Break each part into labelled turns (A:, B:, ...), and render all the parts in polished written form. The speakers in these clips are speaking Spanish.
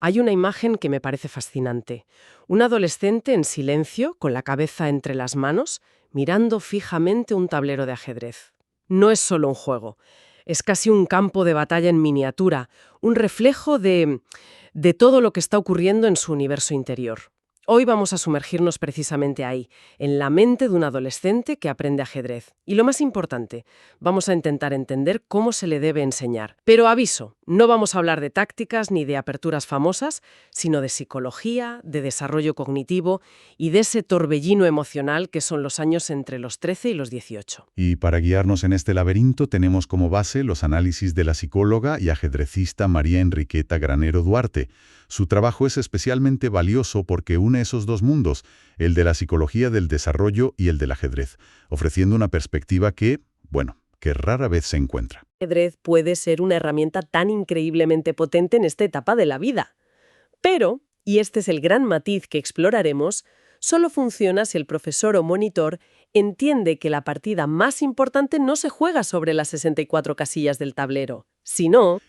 A: Hay una imagen que me parece fascinante. Un adolescente en silencio, con la cabeza entre las manos, mirando fijamente un tablero de ajedrez. No es solo un juego, es casi un campo de batalla en miniatura, un reflejo de todo lo que está ocurriendo en su universo interior. Hoy vamos a sumergirnos precisamente ahí, en la mente de un adolescente que aprende ajedrez. Y lo más importante, vamos a intentar entender cómo se le debe enseñar. Pero aviso, no vamos a hablar de tácticas ni de aperturas famosas, sino de psicología, de desarrollo cognitivo y de ese torbellino emocional que son los años entre los 13 y los 18.
B: Y para guiarnos en este laberinto tenemos como base los análisis de la psicóloga y ajedrecista María Enriqueta Granero Duarte. Su trabajo es especialmente valioso porque une esos dos mundos, el de la psicología del desarrollo y el del ajedrez, ofreciendo una perspectiva que rara vez se encuentra.
A: El ajedrez puede ser una herramienta tan increíblemente potente en esta etapa de la vida. Pero, y este es el gran matiz que exploraremos, solo funciona si el profesor o monitor entiende que la partida más importante no se juega sobre las 64 casillas del tablero, sino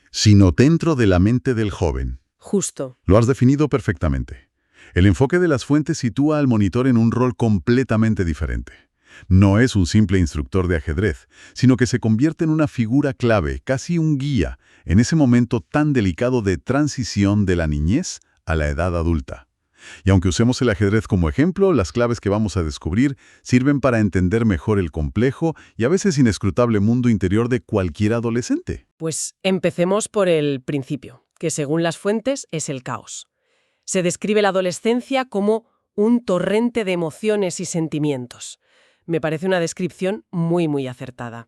B: dentro de la mente del joven.
A: Justo.
B: Lo has definido perfectamente. El enfoque de las fuentes sitúa al monitor en un rol completamente diferente. No es un simple instructor de ajedrez, sino que se convierte en una figura clave, casi un guía, en ese momento tan delicado de transición de la niñez a la edad adulta. Y aunque usemos el ajedrez como ejemplo, las claves que vamos a descubrir sirven para entender mejor el complejo y a veces inescrutable mundo interior de cualquier adolescente.
A: Pues empecemos por el principio, que según las fuentes es el caos. Se describe la adolescencia como un torrente de emociones y sentimientos. Me parece una descripción muy acertada.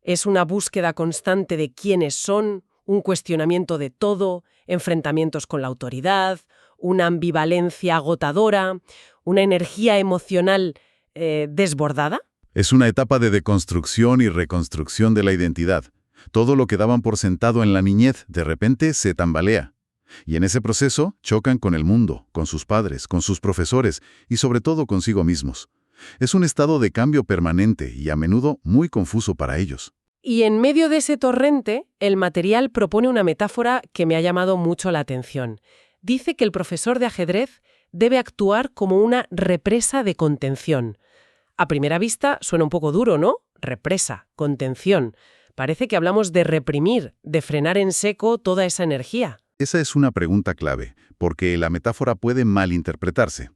A: Es una búsqueda constante de quiénes son, un cuestionamiento de todo, enfrentamientos con la autoridad, una ambivalencia agotadora, una energía emocional desbordada.
B: Es una etapa de deconstrucción y reconstrucción de la identidad. Todo lo que daban por sentado en la niñez, de repente se tambalea. Y en ese proceso chocan con el mundo, con sus padres, con sus profesores y sobre todo consigo mismos. Es un estado de cambio permanente y a menudo muy confuso para ellos.
A: Y en medio de ese torrente, el material propone una metáfora que me ha llamado mucho la atención. Dice que el profesor de ajedrez debe actuar como una represa de contención. A primera vista suena un poco duro, ¿no? Represa, contención. Parece que hablamos de reprimir, de frenar en seco toda esa energía.
B: Esa es una pregunta clave, porque la metáfora puede malinterpretarse.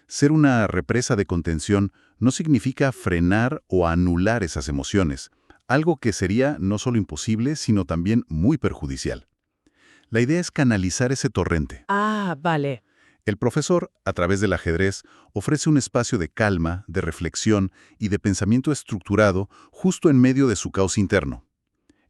B: Ser una represa de contención no significa frenar o anular esas emociones, algo que sería no solo imposible, sino también muy perjudicial. La idea es canalizar ese torrente.
A: Ah, vale.
B: El profesor, a través del ajedrez, ofrece un espacio de calma, de reflexión y de pensamiento estructurado justo en medio de su caos interno.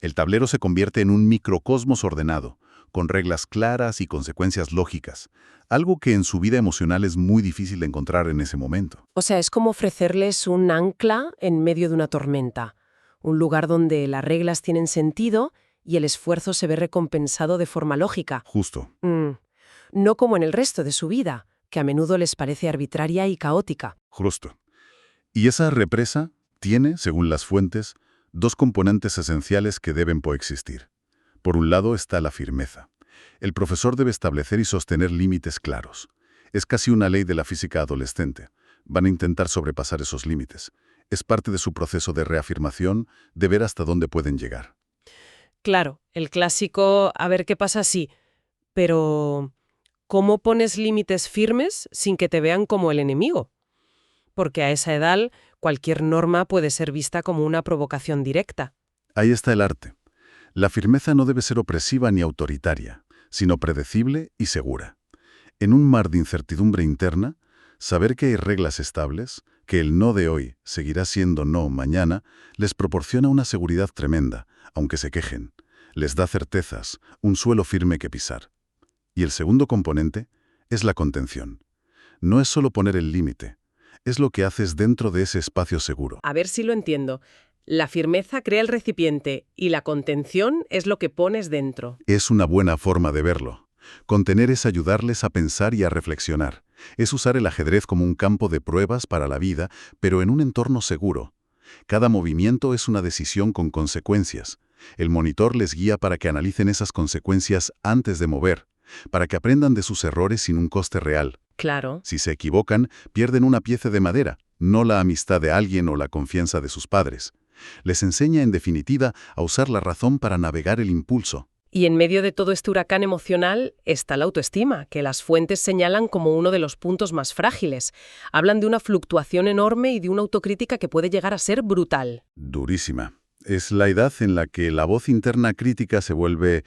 B: El tablero se convierte en un microcosmos ordenado, con reglas claras y consecuencias lógicas, algo que en su vida emocional es muy difícil de encontrar en ese momento.
A: O sea, es como ofrecerles un ancla en medio de una tormenta, un lugar donde las reglas tienen sentido y el esfuerzo se ve recompensado de forma lógica.
B: Justo.
A: No como en el resto de su vida, que a menudo les parece arbitraria y caótica.
B: Justo. Y esa represa tiene, según las fuentes, dos componentes esenciales que deben coexistir. Por un lado está la firmeza. El profesor debe establecer y sostener límites claros. Es casi una ley de la física adolescente. Van a intentar sobrepasar esos límites. Es parte de su proceso de reafirmación, de ver hasta dónde pueden llegar.
A: Claro, el clásico a ver qué pasa si. Pero ¿cómo pones límites firmes sin que te vean como el enemigo? Porque a esa edad cualquier norma puede ser vista como una provocación directa.
B: Ahí está el arte. La firmeza no debe ser opresiva ni autoritaria, sino predecible y segura. En un mar de incertidumbre interna, saber que hay reglas estables, que el no de hoy seguirá siendo no mañana, les proporciona una seguridad tremenda, aunque se quejen. Les da certezas, un suelo firme que pisar. Y el segundo componente es la contención. No es solo poner el límite, es lo que haces dentro de ese espacio seguro.
A: A ver si lo entiendo. La firmeza crea el recipiente y la contención es lo que pones dentro.
B: Es una buena forma de verlo. Contener es ayudarles a pensar y a reflexionar. Es usar el ajedrez como un campo de pruebas para la vida, pero en un entorno seguro. Cada movimiento es una decisión con consecuencias. El monitor les guía para que analicen esas consecuencias antes de mover. para que aprendan de sus errores sin un coste real.
A: Claro.
B: Si se equivocan, pierden una pieza de madera, no la amistad de alguien o la confianza de sus padres. Les enseña, en definitiva, a usar la razón para navegar el impulso.
A: Y en medio de todo este huracán emocional está la autoestima, que las fuentes señalan como uno de los puntos más frágiles. Hablan de una fluctuación enorme y de una autocrítica que puede llegar a ser brutal.
B: Durísima. Es la edad en la que la voz interna crítica se vuelve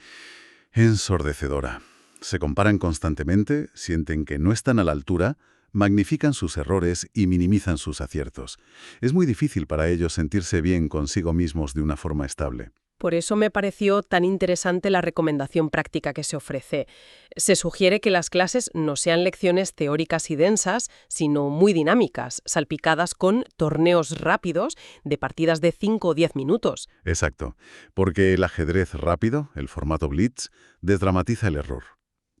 B: ensordecedora. Se comparan constantemente, sienten que no están a la altura, magnifican sus errores y minimizan sus aciertos. Es muy difícil para ellos sentirse bien consigo mismos de una forma estable.
A: Por eso me pareció tan interesante la recomendación práctica que se ofrece. Se sugiere que las clases no sean lecciones teóricas y densas, sino muy dinámicas, salpicadas con torneos rápidos de partidas de 5 o 10 minutos.
B: Exacto, porque el ajedrez rápido, el formato Blitz, desdramatiza el error.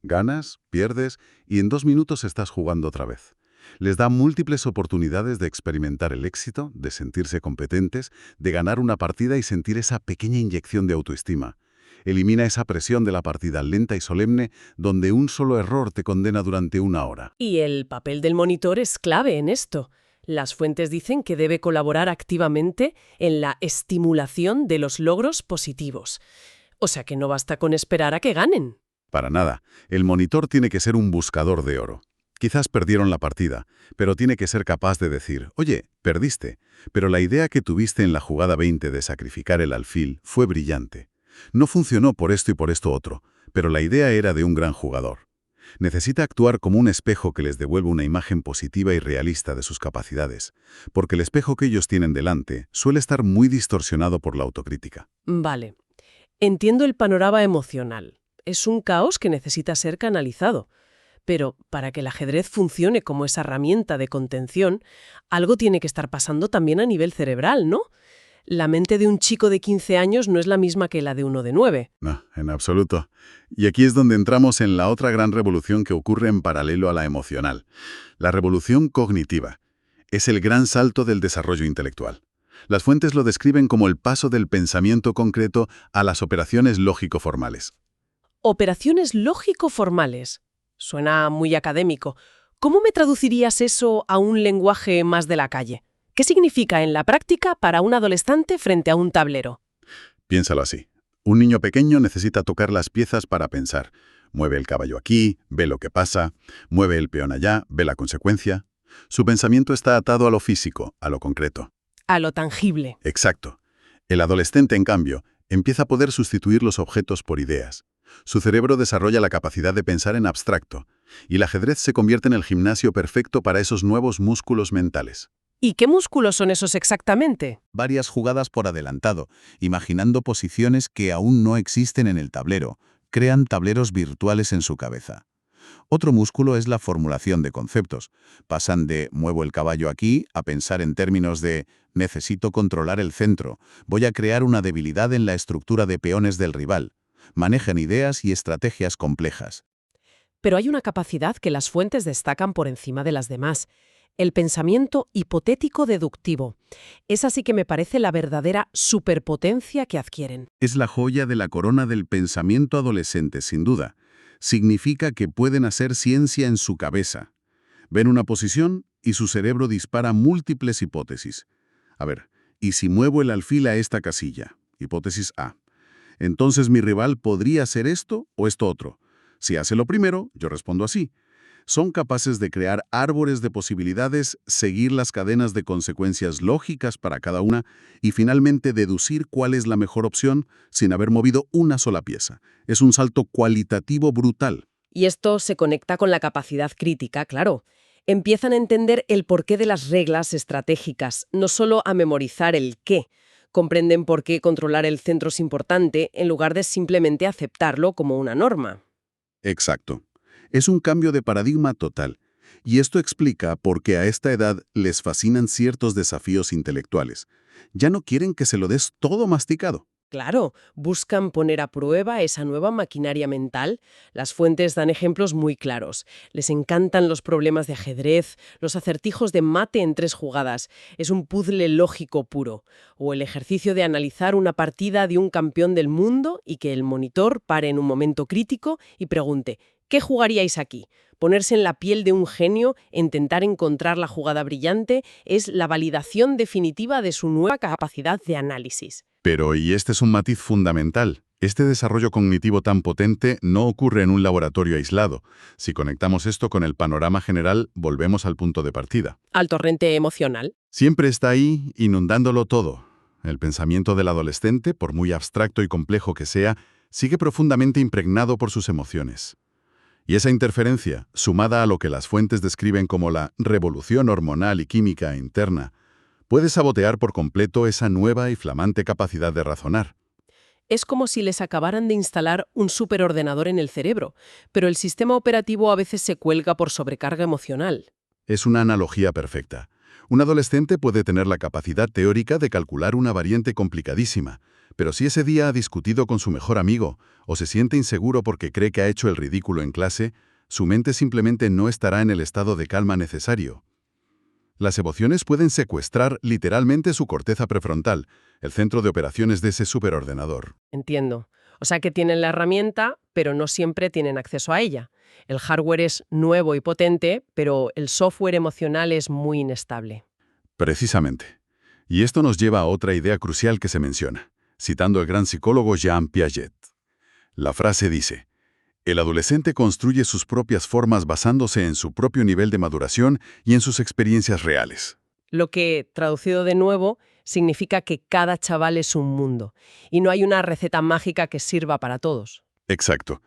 B: Ganas, pierdes y en 2 minutos estás jugando otra vez. Les da múltiples oportunidades de experimentar el éxito, de sentirse competentes, de ganar una partida y sentir esa pequeña inyección de autoestima. Elimina esa presión de la partida lenta y solemne donde un solo error te condena durante 1 hora.
A: Y el papel del monitor es clave en esto. Las fuentes dicen que debe colaborar activamente en la estimulación de los logros positivos. O sea que no basta con esperar a que ganen.
B: Para nada, el monitor tiene que ser un buscador de oro. Quizás perdieron la partida, pero tiene que ser capaz de decir, oye, perdiste, pero la idea que tuviste en la jugada 20 de sacrificar el alfil fue brillante. No funcionó por esto y por esto otro, pero la idea era de un gran jugador. Necesita actuar como un espejo que les devuelva una imagen positiva y realista de sus capacidades, porque el espejo que ellos tienen delante suele estar muy distorsionado por la autocrítica.
A: Vale. Entiendo el panorama emocional. Es un caos que necesita ser canalizado. Pero para que el ajedrez funcione como esa herramienta de contención, algo tiene que estar pasando también a nivel cerebral, ¿no? La mente de un chico de 15 años no es la misma que la de uno de 9.
B: No, en absoluto. Y aquí es donde entramos en la otra gran revolución que ocurre en paralelo a la emocional. La revolución cognitiva. Es el gran salto del desarrollo intelectual. Las fuentes lo describen como el paso del pensamiento concreto a las operaciones lógico-formales.
A: Operaciones lógico-formales. Suena muy académico. ¿Cómo me traducirías eso a un lenguaje más de la calle? ¿Qué significa en la práctica para un adolescente frente a un tablero?
B: Piénsalo así. Un niño pequeño necesita tocar las piezas para pensar. Mueve el caballo aquí, ve lo que pasa, mueve el peón allá, ve la consecuencia. Su pensamiento está atado a lo físico, a lo concreto.
A: A lo tangible.
B: Exacto. El adolescente, en cambio, empieza a poder sustituir los objetos por ideas. Su cerebro desarrolla la capacidad de pensar en abstracto, y el ajedrez se convierte en el gimnasio perfecto para esos nuevos músculos mentales.
A: ¿Y qué músculos son esos exactamente?
C: Varias jugadas por adelantado, imaginando posiciones que aún no existen en el tablero, crean tableros virtuales en su cabeza. Otro músculo es la formulación de conceptos. Pasan de muevo el caballo aquí a pensar en términos de necesito controlar el centro, voy a crear una debilidad en la estructura de peones del rival. Manejan ideas y estrategias complejas.
A: Pero hay una capacidad que las fuentes destacan por encima de las demás. El pensamiento hipotético-deductivo. Esa sí que me parece la verdadera superpotencia que adquieren.
B: Es la joya de la corona del pensamiento adolescente, sin duda. Significa que pueden hacer ciencia en su cabeza. Ven una posición y su cerebro dispara múltiples hipótesis. A ver, ¿y si muevo el alfil a esta casilla? Hipótesis A. Entonces mi rival podría hacer esto o esto otro. Si hace lo primero, yo respondo así. Son capaces de crear árboles de posibilidades, seguir las cadenas de consecuencias lógicas para cada una y finalmente deducir cuál es la mejor opción sin haber movido una sola pieza. Es un salto cualitativo brutal.
A: Y esto se conecta con la capacidad crítica, claro. Empiezan a entender el porqué de las reglas estratégicas, no solo a memorizar el qué. Comprenden por qué controlar el centro es importante en lugar de simplemente aceptarlo como una norma.
B: Exacto. Es un cambio de paradigma total. Y esto explica por qué a esta edad les fascinan ciertos desafíos intelectuales. Ya no quieren que se lo des todo masticado.
A: Claro, buscan poner a prueba esa nueva maquinaria mental. Las fuentes dan ejemplos muy claros. Les encantan los problemas de ajedrez, los acertijos de mate en 3 jugadas. Es un puzzle lógico puro. O el ejercicio de analizar una partida de un campeón del mundo y que el monitor pare en un momento crítico y pregunte, ¿qué jugaríais aquí? Ponerse en la piel de un genio, intentar encontrar la jugada brillante, es la validación definitiva de su nueva capacidad de análisis.
B: Pero, y este es un matiz fundamental, este desarrollo cognitivo tan potente no ocurre en un laboratorio aislado. Si conectamos esto con el panorama general, volvemos al punto de partida.
A: Al torrente emocional.
B: Siempre está ahí, inundándolo todo. El pensamiento del adolescente, por muy abstracto y complejo que sea, sigue profundamente impregnado por sus emociones. Y esa interferencia, sumada a lo que las fuentes describen como la revolución hormonal y química interna, puede sabotear por completo esa nueva y flamante capacidad de razonar.
A: Es como si les acabaran de instalar un superordenador en el cerebro, pero el sistema operativo a veces se cuelga por sobrecarga emocional.
B: Es una analogía perfecta. Un adolescente puede tener la capacidad teórica de calcular una variante complicadísima, pero si ese día ha discutido con su mejor amigo o se siente inseguro porque cree que ha hecho el ridículo en clase, su mente simplemente no estará en el estado de calma necesario. Las emociones pueden secuestrar literalmente su corteza prefrontal, el centro de operaciones de ese superordenador.
A: Entiendo. O sea que tienen la herramienta, pero no siempre tienen acceso a ella. El hardware es nuevo y potente, pero el software emocional es muy inestable.
B: Precisamente. Y esto nos lleva a otra idea crucial que se menciona, citando al gran psicólogo Jean Piaget. La frase dice: el adolescente construye sus propias formas basándose en su propio nivel de maduración y en sus experiencias reales.
A: Lo que, traducido de nuevo, significa que cada chaval es un mundo, y no hay una receta mágica que sirva para todos.
B: Exacto.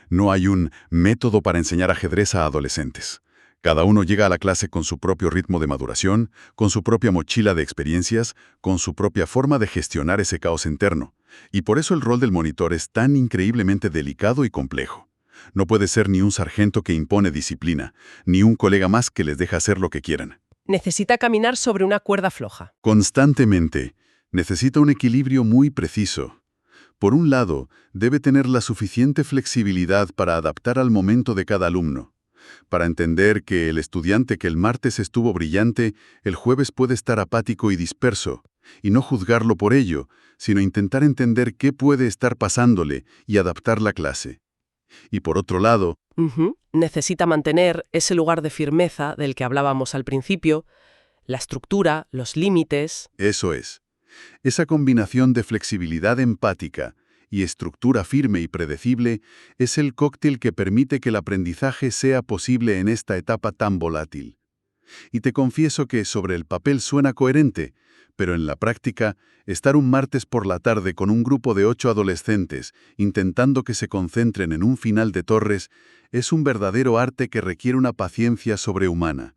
B: No hay un método para enseñar ajedrez a adolescentes. Cada uno llega a la clase con su propio ritmo de maduración, con su propia mochila de experiencias, con su propia forma de gestionar ese caos interno. Y por eso el rol del monitor es tan increíblemente delicado y complejo. No puede ser ni un sargento que impone disciplina, ni un colega más que les deja hacer lo que quieran.
A: Necesita caminar sobre una cuerda floja.
B: Constantemente. Necesita un equilibrio muy preciso. Por un lado, debe tener la suficiente flexibilidad para adaptar al momento de cada alumno, para entender que el estudiante que el martes estuvo brillante, el jueves puede estar apático y disperso, y no juzgarlo por ello, sino intentar entender qué puede estar pasándole y adaptar la clase. Y por otro lado,
A: Necesita mantener ese lugar de firmeza del que hablábamos al principio, la estructura, los límites.
B: eso es, esa combinación de flexibilidad empática y estructura firme y predecible es el cóctel que permite que el aprendizaje sea posible en esta etapa tan volátil. Y te confieso que sobre el papel suena coherente, pero en la práctica, estar un martes por la tarde con un grupo de 8 adolescentes intentando que se concentren en un final de Torres es un verdadero arte que requiere una paciencia sobrehumana.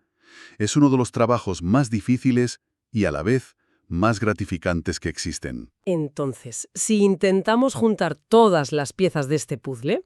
B: Es uno de los trabajos más difíciles y a la vez más gratificantes que existen.
A: Entonces, si intentamos juntar todas las piezas de este puzzle,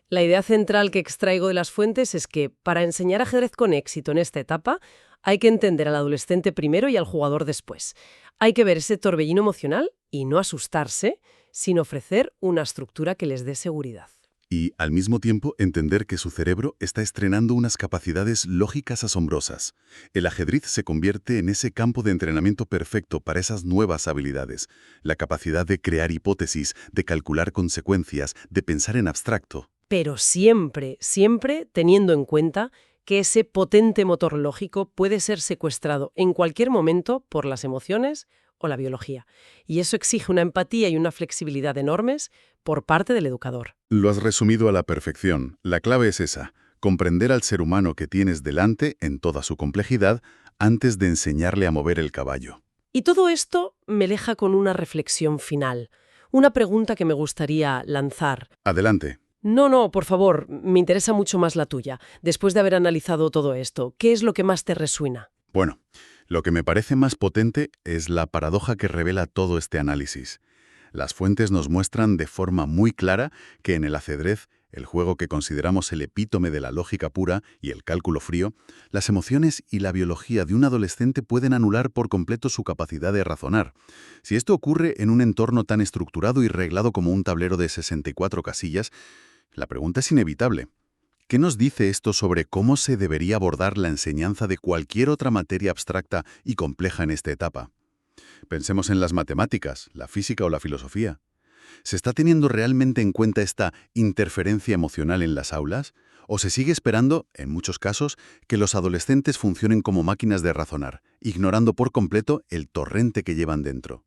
A: la idea central que extraigo de las fuentes es que para enseñar ajedrez con éxito en esta etapa hay que entender al adolescente primero y al jugador después. Hay que ver ese torbellino emocional y no asustarse, sino ofrecer una estructura que les dé seguridad.
B: Y, al mismo tiempo, entender que su cerebro está estrenando unas capacidades lógicas asombrosas. El ajedrez se convierte en ese campo de entrenamiento perfecto para esas nuevas habilidades. La capacidad de crear hipótesis, de calcular consecuencias, de pensar en abstracto.
A: Pero siempre, siempre teniendo en cuenta que ese potente motor lógico puede ser secuestrado en cualquier momento por las emociones o la biología. Y eso exige una empatía y una flexibilidad enormes por parte del educador.
B: Lo has resumido a la perfección. La clave es esa: comprender al ser humano que tienes delante en toda su complejidad antes de enseñarle a mover el caballo.
A: Y todo esto me deja con una reflexión final. Una pregunta que me gustaría lanzar.
B: Adelante.
A: No, por favor, me interesa mucho más la tuya. Después de haber analizado todo esto, ¿qué es lo que más te resuena?
B: Bueno, lo que me parece más potente es la paradoja que revela todo este análisis. Las fuentes nos muestran de forma muy clara que en el ajedrez el juego que consideramos el epítome de la lógica pura y el cálculo frío, las emociones y la biología de un adolescente pueden anular por completo su capacidad de razonar. Si esto ocurre en un entorno tan estructurado y reglado como un tablero de 64 casillas, la pregunta es inevitable. ¿Qué nos dice esto sobre cómo se debería abordar la enseñanza de cualquier otra materia abstracta y compleja en esta etapa? Pensemos en las matemáticas, la física o la filosofía. ¿Se está teniendo realmente en cuenta esta interferencia emocional en las aulas? ¿O se sigue esperando, en muchos casos, que los adolescentes funcionen como máquinas de razonar, ignorando por completo el torrente que llevan dentro?